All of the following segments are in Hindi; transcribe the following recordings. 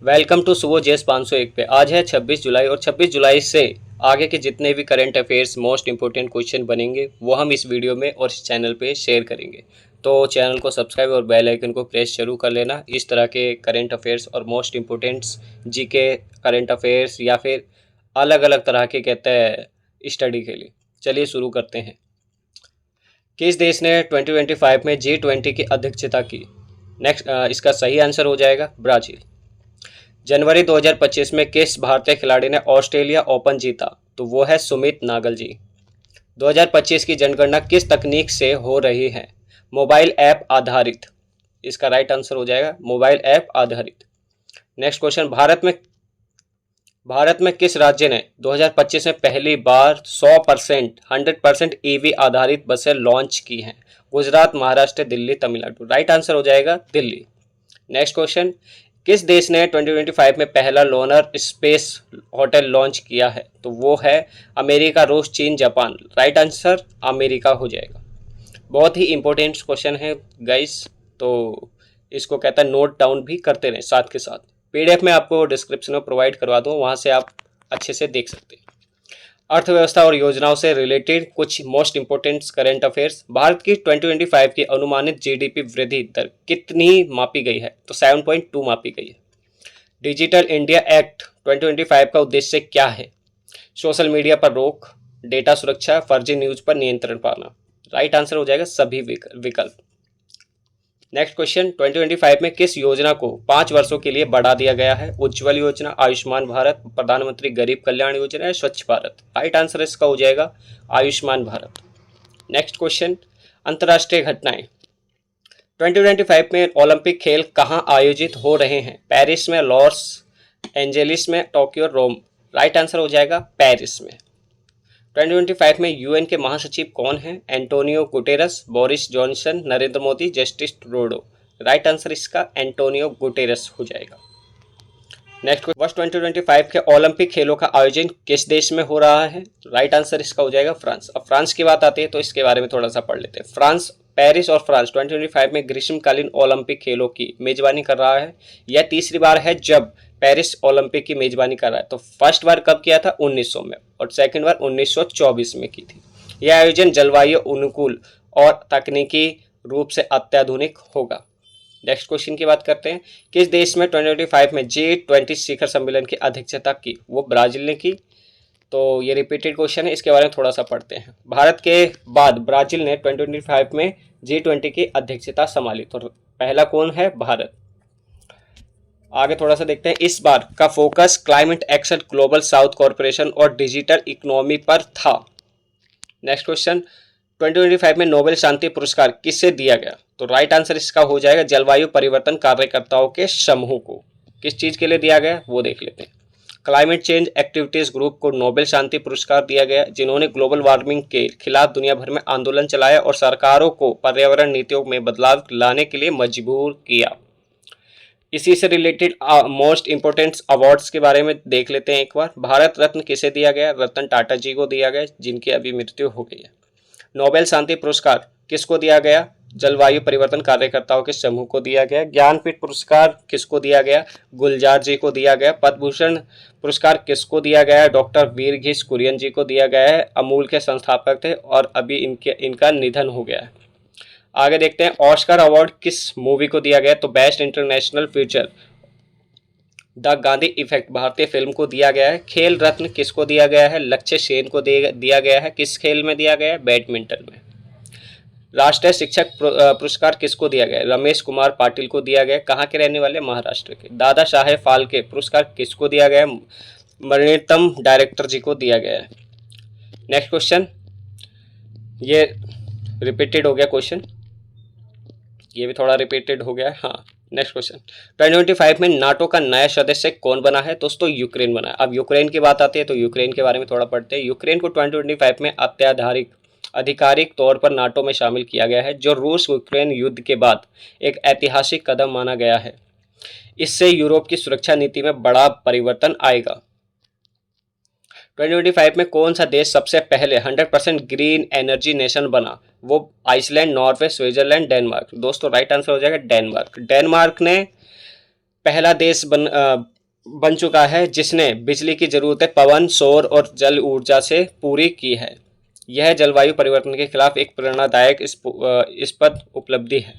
वेलकम टू सुबह जेस 501 पे। आज है 26 जुलाई और 26 जुलाई से आगे के जितने भी current affairs most important question बनेंगे वो हम इस वीडियो में और इस चैनल पे शेयर करेंगे। तो चैनल को सब्सक्राइब और बेल आइकन को प्रेस जरूर कर लेना इस तरह के करंट अफेयर्स और most importance GK current affairs या फिर अलग अलग तरह के कहते हैं स्टडी के लिए। चलिए शुरू करते हैं। किस देश ने 2025 में G20 की अध्यक्षता की? नेक्स्ट इसका सही आंसर हो जाएगा ब्राज़ील। जनवरी 2025 में किस भारतीय खिलाड़ी ने ऑस्ट्रेलिया ओपन जीता? तो वो है सुमित नागल जी। 2025 की जनगणना किस तकनीक से हो रही है? मोबाइल ऐप आधारित। इसका राइट आंसर हो जाएगा मोबाइल ऐप आधारित। नेक्स्ट क्वेश्चन, भारत में किस राज्य ने 2025 में पहली बार 100% ईवी आधारित बसें लॉन्च की हैं? गुजरात, महाराष्ट्र, दिल्ली, तमिलनाडु। राइट आंसर हो जाएगा दिल्ली। नेक्स्ट क्वेश्चन, किस देश ने 2025 में पहला लोनर स्पेस होटल लॉन्च किया है? तो वो है अमेरिका, रूस, चीन, जापान। राइट आंसर अमेरिका हो जाएगा। बहुत ही इंपॉर्टेंट क्वेश्चन है गाइस, तो इसको कहता है नोट डाउन भी करते रहें साथ के साथ। पीडीएफ में आपको डिस्क्रिप्शन में प्रोवाइड करवा दूँ, वहाँ से आप अच्छे से देख सकते हैं। अर्थव्यवस्था और योजनाओं से रिलेटेड कुछ most important current affairs. Bharat की 2025 की अनुमानित जीडीपी वृद्धि दर कितनी मापी गई है? तो 7.2 मापी गई है। डिजिटल इंडिया एक्ट 2025 का उद्देश्य क्या है? सोशल मीडिया पर रोक, डेटा सुरक्षा, फर्जी न्यूज पर नियंत्रण पाना। राइट आंसर हो जाएगा सभी विकल्प। नेक्स्ट क्वेश्चन, 2025 में किस योजना को 5 वर्षों के लिए बढ़ा दिया गया है? उज्ज्वल योजना, आयुष्मान भारत, प्रधानमंत्री गरीब कल्याण योजना या स्वच्छ भारत। राइट आंसर इसका हो जाएगा आयुष्मान भारत। नेक्स्ट क्वेश्चन, अंतर्राष्ट्रीय घटनाएं। 2025 में ओलंपिक खेल कहाँ आयोजित हो रहे हैं? पेरिस में, लॉस एंजेलिस में, टोक्यो, रोम। राइट आंसर हो जाएगा पेरिस में। 2025 में यूएन के महासचिव कौन हैं? Antonio Guterres, Boris Johnson, Narendra Modi, justice Trudeau. Right answer इसका एंटोनियो गुटेरस हो जाएगा। नेक्स्ट, वर्ष 2025 के ओलंपिक खेलों का आयोजन किस देश में हो रहा है? राइट आंसर इसका हो जाएगा फ्रांस। अब फ्रांस की बात आती है तो इसके बारे में थोड़ा सा पढ़ लेते हैं। फ्रांस, पेरिस और फ्रांस 2025 में ग्रीष्मकालीन ओलंपिक खेलों की मेजबानी कर रहा है। यह तीसरी बार है जब पेरिस ओलंपिक की मेजबानी कर रहा है। तो फर्स्ट बार कब किया था? 1900 में, और सेकंड बार 1924 में की थी। यह आयोजन जलवायु अनुकूल और तकनीकी रूप से अत्याधुनिक होगा। नेक्स्ट क्वेश्चन की बात करते हैं। किस देश में 2025 में G20 शिखर सम्मेलन की अध्यक्षता की? वो ब्राजील ने की। तो ये रिपीटेड क्वेश्चन है, इसके बारे में थोड़ा सा पढ़ते हैं। भारत के बाद ब्राजील ने 2025 में G20 की अध्यक्षता संभाली। तो पहला कौन है? भारत। आगे थोड़ा सा देखते हैं। इस बार का focus climate action, global south corporation और डिजिटल इकोनॉमी पर था। नेक्स्ट क्वेश्चन, 2025 में नोबेल शांति पुरस्कार किसे दिया गया? तो राइट आंसर इसका हो जाएगा जलवायु परिवर्तन कार्यकर्ताओं के समूह को। किस चीज के लिए दिया गया वो देख लेते हैं। क्लाइमेट चेंज एक्टिविटीज ग्रुप को नोबेल शांति पुरस्कार दिया गया, जिन्होंने ग्लोबल वार्मिंग के खिलाफ दुनिया भर में आंदोलन चलाया और सरकारों को पर्यावरण नीतियों में बदलाव लाने के लिए मजबूर किया। इसी से रिलेटेड मोस्ट इंपोर्टेंट अवार्ड्स के बारे में देख लेते हैं एक बार। भारत रत्न किसे दिया गया? रतन टाटा जी को दिया गया, जिनकी अभी मृत्यु हो गई है। नोबेल शांति पुरस्कार किसको दिया गया? जलवायु परिवर्तन कार्यकर्ताओं के समूह को दिया गया। ज्ञानपीठ पुरस्कार किसको दिया गया? गुलजार जी को दिया गया। पद्म भूषण पुरस्कार किसको दिया गया? डॉक्टर वीरघीस कुरियन जी को दिया गया है। अमूल के संस्थापक थे और अभी इनका निधन हो गया है। आगे देखते हैं, ऑस्कर अवार्ड किस मूवी को दिया गया? तो best international feature the Gandhi effect भारतीय फिल्म को दिया गया है। खेल रत्न किसको दिया गया है? लक्ष्य सेन को दिया गया है। किस खेल में दिया गया है? बैडमिंटन में। राष्ट्रीय शिक्षक पुरस्कार किसको दिया गया? रमेश कुमार पाटिल को दिया गया। कहाँ के रहने वाले? महाराष्ट्र के। दादा साहेब फाल्के पुरस्कार किसको दिया गया? मरणोत्तम डायरेक्टर जी को दिया गया है। नेक्स्ट क्वेश्चन, ये रिपीटेड हो गया क्वेश्चन, ये भी थोड़ा रिपीटेड हो गया है। हाँ, नेक्स्ट क्वेश्चन, 2025 में नाटो का नया सदस्य कौन बना है? दोस्तों यूक्रेन बना है। अब यूक्रेन की बात आती है तो यूक्रेन के बारे में थोड़ा पढ़ते हैं। यूक्रेन को 2025 में आधिकारिक तौर पर नाटो में शामिल किया गया है, जो रूस यूक्रेन युद्ध के बाद एक ऐतिहासिक कदम माना गया है। इससे यूरोप की सुरक्षा नीति में बड़ा परिवर्तन आएगा। 2025 में कौन सा देश सबसे पहले 100% ग्रीन एनर्जी नेशन बना? वो आइसलैंड, नॉर्वे, स्विट्जरलैंड, डेनमार्क। दोस्तों राइट आंसर हो जाएगा डेनमार्क। डेनमार्क ने पहला देश बन चुका है जिसने बिजली की ज़रूरतें पवन, सौर और जल ऊर्जा से पूरी की है। यह जलवायु परिवर्तन के खिलाफ एक प्रेरणादायक इस्पत उपलब्धि है।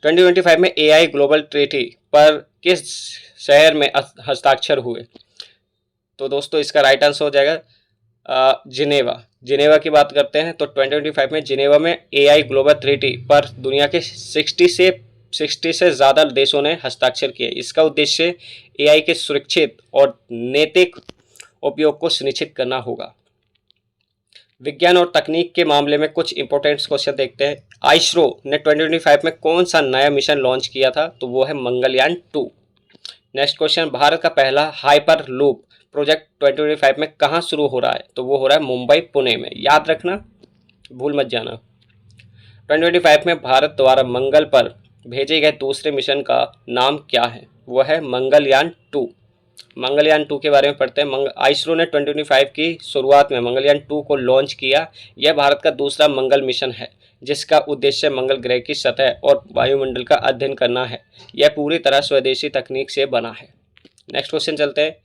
2025 में एआई ग्लोबल ट्रीटी पर किस शहर में हस्ताक्षर हुए? तो दोस्तों इसका राइट आंसर हो जाएगा जिनेवा। जिनेवा की बात करते हैं तो 2025 में जिनेवा में एआई ग्लोबल ट्रीटी पर दुनिया के 60 से ज़्यादा देशों ने हस्ताक्षर किए। इसका उद्देश्य एआई के सुरक्षित और नैतिक उपयोग को सुनिश्चित करना होगा। विज्ञान और तकनीक के मामले में कुछ इंपॉर्टेंट क्वेश्चन देखते हैं। आइसरो ने 2025 में कौन सा नया मिशन लॉन्च किया था? तो वो है मंगलयान 2। नेक्स्ट क्वेश्चन, भारत का पहला हाइपर लूप प्रोजेक्ट 2025 में कहाँ शुरू हो रहा है? तो वो हो रहा है मुंबई पुणे में। याद रखना, भूल मत जाना। 2025 में भारत द्वारा मंगल पर भेजे गए दूसरे मिशन का नाम क्या है? वो है मंगलयान 2। मंगलयान 2 के बारे में पढ़ते हैं। आइसरो ने 2025 की शुरुआत में मंगलयान 2 को लॉन्च किया। यह भारत का दूसरा मंगल मिशन है जिसका उद्देश्य मंगल ग्रह की सतह और वायुमंडल का अध्ययन करना है। यह पूरी तरह स्वदेशी तकनीक से बना है। नेक्स्ट क्वेश्चन चलते हैं।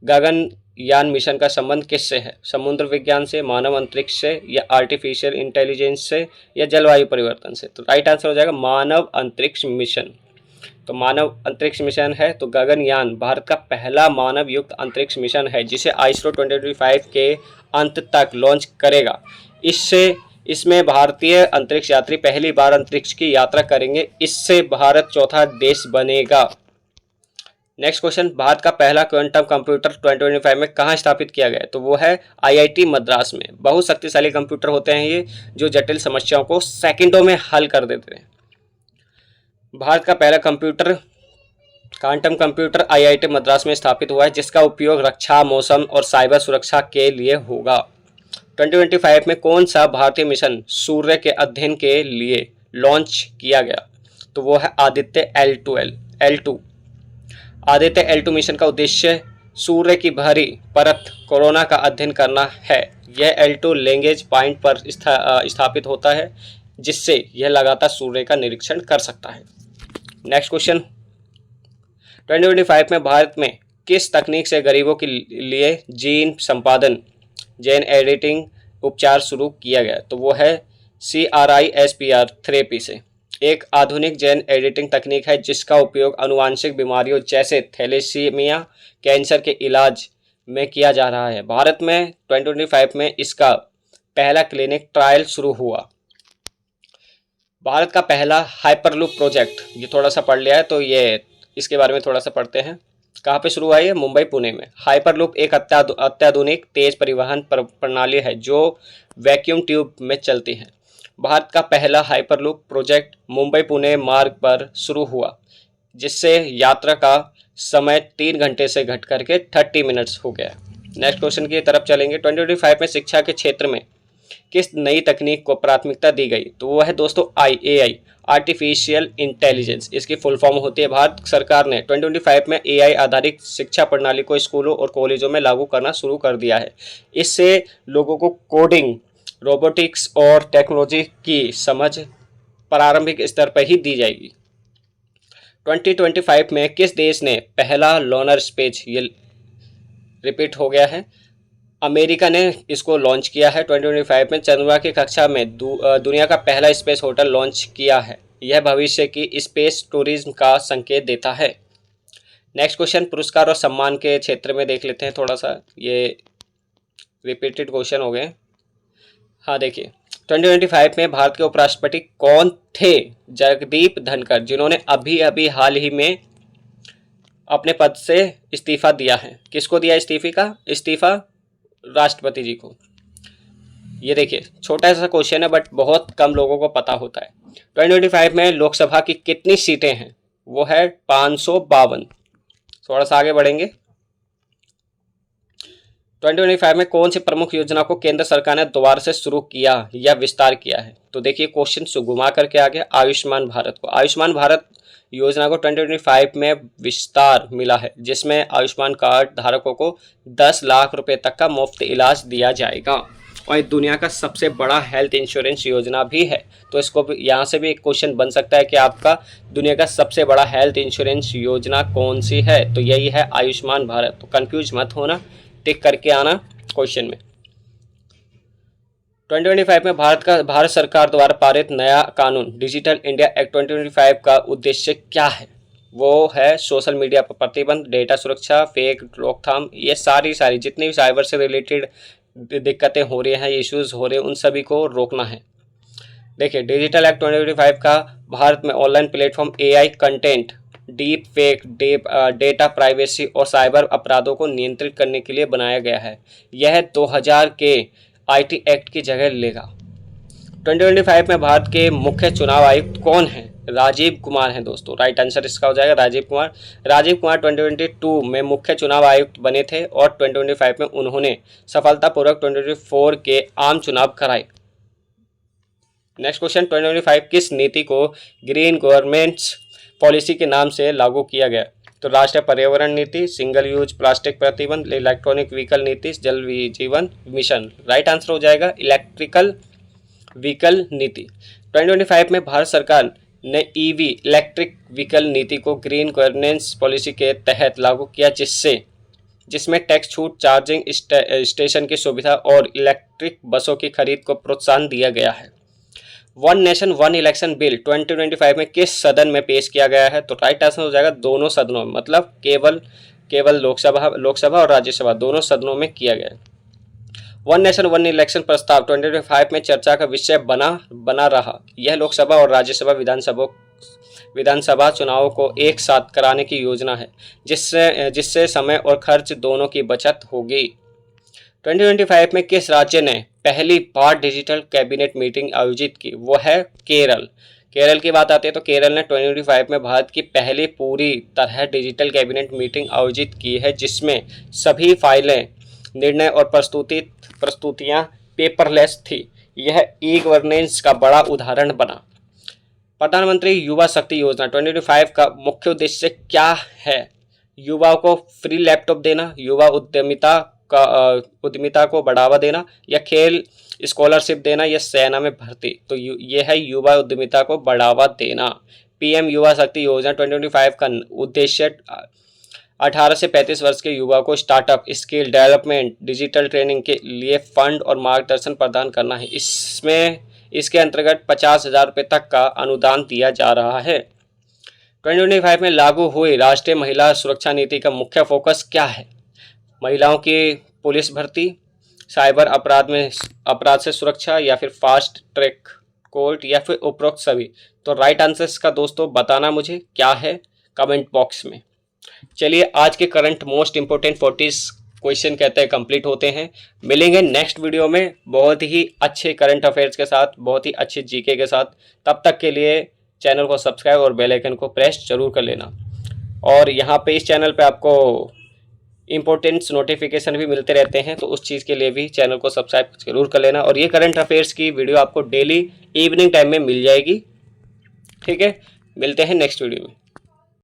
गगनयान मिशन का संबंध किससे है? समुद्र विज्ञान से, मानव अंतरिक्ष से, या आर्टिफिशियल इंटेलिजेंस से, या जलवायु परिवर्तन से? तो राइट आंसर हो जाएगा मानव अंतरिक्ष मिशन। तो मानव अंतरिक्ष मिशन है तो गगनयान भारत का पहला मानव युक्त अंतरिक्ष मिशन है जिसे आइसरो 2025 के अंत तक लॉन्च करेगा। इसमें भारतीय अंतरिक्ष यात्री पहली बार अंतरिक्ष की यात्रा करेंगे। इससे भारत चौथा देश बनेगा। नेक्स्ट क्वेश्चन, भारत का पहला क्वांटम कंप्यूटर 2025 में कहाँ स्थापित किया गया? तो वो है आईआईटी मद्रास में। बहुत शक्तिशाली कंप्यूटर होते हैं ये, जो जटिल समस्याओं को सेकंडों में हल कर देते हैं। भारत का पहला क्वांटम कंप्यूटर आईआईटी मद्रास में स्थापित हुआ है जिसका उपयोग रक्षा, मौसम और साइबर सुरक्षा के लिए होगा। 2025 में कौन सा भारतीय मिशन सूर्य के अध्ययन के लिए लॉन्च किया गया? तो वो है Aditya L2। Aditya L2 mission का उद्देश्य सूर्य की बाहरी परत कोरोना का अध्ययन करना है। यह L2 लैंग्वेज पॉइंट पर स्थापित होता है जिससे यह लगातार सूर्य का निरीक्षण कर सकता है। नेक्स्ट क्वेश्चन, 2025 में भारत में किस तकनीक से गरीबों के लिए जीन संपादन जेन एडिटिंग उपचार शुरू किया गया? तो वो है CRISPR थेरेपी से। एक आधुनिक जेन एडिटिंग तकनीक है जिसका उपयोग आनुवांशिक बीमारियों जैसे थैलेसीमिया, कैंसर के इलाज में किया जा रहा है। भारत में 2025 में इसका पहला क्लिनिक ट्रायल शुरू हुआ। भारत का पहला हाइपरलूप प्रोजेक्ट, ये थोड़ा सा पढ़ लिया है तो ये इसके बारे में थोड़ा सा पढ़ते हैं। कहाँ पे शुरू हुआ है? मुंबई पुणे में। हाइपरलूप एक अत्याधुनिक तेज परिवहन प्रणाली है जो वैक्यूम ट्यूब में चलती है। भारत का पहला हाइपरलूप प्रोजेक्ट मुंबई पुणे मार्ग पर शुरू हुआ जिससे यात्रा का समय 3 घंटे से घट करके 30 मिनट्स हो गया। नेक्स्ट क्वेश्चन की तरफ चलेंगे। 2025 में शिक्षा के क्षेत्र में किस नई तकनीक को प्राथमिकता दी गई? तो वो है दोस्तों AI आर्टिफिशियल इंटेलिजेंस। इसकी फुल फॉर्म होती है। भारत सरकार ने 2025 में AI आधारित शिक्षा प्रणाली को स्कूलों और कॉलेजों में लागू करना शुरू कर दिया है। इससे लोगों को कोडिंग, रोबोटिक्स और टेक्नोलॉजी की समझ प्रारंभिक स्तर पर ही दी जाएगी। 2025 में किस देश ने पहला लूनर स्पेस, ये रिपीट हो गया है, अमेरिका ने इसको लॉन्च किया है। 2025 में चंद्रमा की कक्षा में दुनिया का पहला स्पेस होटल लॉन्च किया है। यह भविष्य की स्पेस टूरिज्म का संकेत देता है। नेक्स्ट क्वेश्चन, पुरस्कार और सम्मान के क्षेत्र में देख लेते हैं थोड़ा सा। ये रिपीटेड क्वेश्चन हो गए। हाँ देखिए, 2025 में भारत के उपराष्ट्रपति कौन थे? जगदीप धनखड़, जिन्होंने अभी हाल ही में अपने पद से इस्तीफा दिया है। किसको दिया इस्तीफा? राष्ट्रपति जी को। ये देखिए, छोटा सा क्वेश्चन है बट बहुत कम लोगों को पता होता है। 2025 में लोकसभा की कितनी सीटें हैं? वो है 552। थोड़ा सा आगे बढ़ेंगे। 2025 में कौन सी प्रमुख योजना को केंद्र सरकार ने दोबारा से शुरू किया या विस्तार किया है? तो देखिए, क्वेश्चन सुगमा करके आ गया। आयुष्मान भारत को, आयुष्मान भारत योजना को 2025 में विस्तार मिला है जिसमें आयुष्मान कार्ड धारकों को 10 लाख रुपए तक का मुफ्त इलाज दिया जाएगा। और दुनिया का सबसे बड़ा हेल्थ इंश्योरेंस योजना भी है। तो इसको भी यहाँ से भी एक क्वेश्चन बन सकता है कि आपका दुनिया का सबसे बड़ा हेल्थ इंश्योरेंस योजना कौन सी है, तो यही है आयुष्मान भारत। तो कंफ्यूज मत होना, टिक करके आना क्वेश्चन में। 2025 में भारत सरकार द्वारा पारित नया कानून डिजिटल इंडिया एक्ट 2025 का उद्देश्य क्या है? वो है सोशल मीडिया पर प्रतिबंध, डेटा सुरक्षा, फेक रोकथाम, ये सारी जितनी भी साइबर से रिलेटेड दिक्कतें हो रही हैं, इश्यूज हो रहे हैं, उन सभी को रोकना है। देखिए, डिजिटल एक्ट 2025 का भारत में online platform, AI content, deep fake, data privacy और साइबर अपराधों को नियंत्रित करने के लिए बनाया गया है। यह 2000 के आईटी एक्ट की जगह लेगा। 2025 में भारत के मुख्य चुनाव आयुक्त कौन हैं? राजीव कुमार हैं दोस्तों। राइट आंसर इसका हो जाएगा राजीव कुमार। राजीव कुमार 2022 में मुख्य चुनाव आयुक्त बने थे और 2025 में उन्होंने सफलतापूर्वक 2024 के आम चुनाव कराए। नेक्स्ट क्वेश्चन, 2025 किस नीति को ग्रीन गवर्नेंस पॉलिसी के नाम से लागू किया गया? तो राष्ट्रीय पर्यावरण नीति, सिंगल यूज प्लास्टिक प्रतिबंध, इलेक्ट्रॉनिक व्हीकल नीति, जल जीवन मिशन। राइट आंसर हो जाएगा इलेक्ट्रिकल व्हीकल नीति। 2025 में भारत सरकार ने ईवी इलेक्ट्रिक व्हीकल नीति को ग्रीन गवर्नेंस पॉलिसी के तहत लागू किया, जिसमें टैक्स छूट, चार्जिंग स्टेशन की सुविधा और इलेक्ट्रिक बसों की खरीद को प्रोत्साहन दिया गया है। One nation one election bill 2025 में किस सदन में पेश किया गया है? तो राइट आंसर हो जाएगा दोनों सदनों में, मतलब केवल लोकसभा और राज्यसभा दोनों सदनों में किया गया है। वन नेशन वन इलेक्शन प्रस्ताव 2025 में चर्चा का विषय बना रहा। यह लोकसभा और राज्यसभा विधानसभा चुनावों को एक साथ कराने की योजना है, जिससे समय और खर्च दोनों की बचत होगी। 2025 में किस राज्य ने पहली बार डिजिटल कैबिनेट मीटिंग आयोजित की? वो है केरल। केरल की बात आती है तो केरल ने 2025 में भारत की पहली पूरी तरह डिजिटल कैबिनेट मीटिंग आयोजित की है, जिसमें सभी फाइलें, निर्णय और प्रस्तुतियां पेपरलेस थी। यह ई गवर्नेंस का बड़ा उदाहरण बना। प्रधानमंत्री युवा शक्ति योजना 2025 का मुख्य उद्देश्य क्या है? युवाओं को फ्री लैपटॉप देना, युवा उद्यमिता को बढ़ावा देना, या खेल स्कॉलरशिप देना, या सेना में भर्ती। तो ये है युवा उद्यमिता को बढ़ावा देना। पीएम युवा शक्ति योजना 2025 का उद्देश्य 18 से 35 वर्ष के युवा को startup, skill development, digital training के लिए फंड और मार्गदर्शन प्रदान करना है। इसके अंतर्गत 50,000 रुपये तक का अनुदान दिया जा रहा है। 2025 में लागू हुई राष्ट्रीय महिला सुरक्षा नीति का मुख्य फोकस क्या है? महिलाओं की पुलिस भर्ती, साइबर अपराध से सुरक्षा, या फिर फास्ट ट्रैक कोर्ट, या फिर उपरोक्त सभी। तो राइट आंसर इसका दोस्तों बताना मुझे क्या है कमेंट बॉक्स में। चलिए, आज के करंट मोस्ट इंपोर्टेंट 40 क्वेश्चन कहते हैं कंप्लीट होते हैं। मिलेंगे नेक्स्ट वीडियो में बहुत ही अच्छे करंट अफेयर्स के साथ, बहुत ही अच्छे जीके के साथ। तब तक के लिए चैनल को सब्सक्राइब और बेल आइकन को प्रेस जरूर कर लेना। और यहाँ पे इस चैनल पे आपको इंपॉर्टेंट्स नोटिफिकेशन भी मिलते रहते हैं, तो उस चीज़ के लिए भी चैनल को सब्सक्राइब जरूर कर लेना। और ये करंट अफेयर्स की वीडियो आपको डेली इवनिंग टाइम में मिल जाएगी। ठीक है, मिलते हैं नेक्स्ट वीडियो में।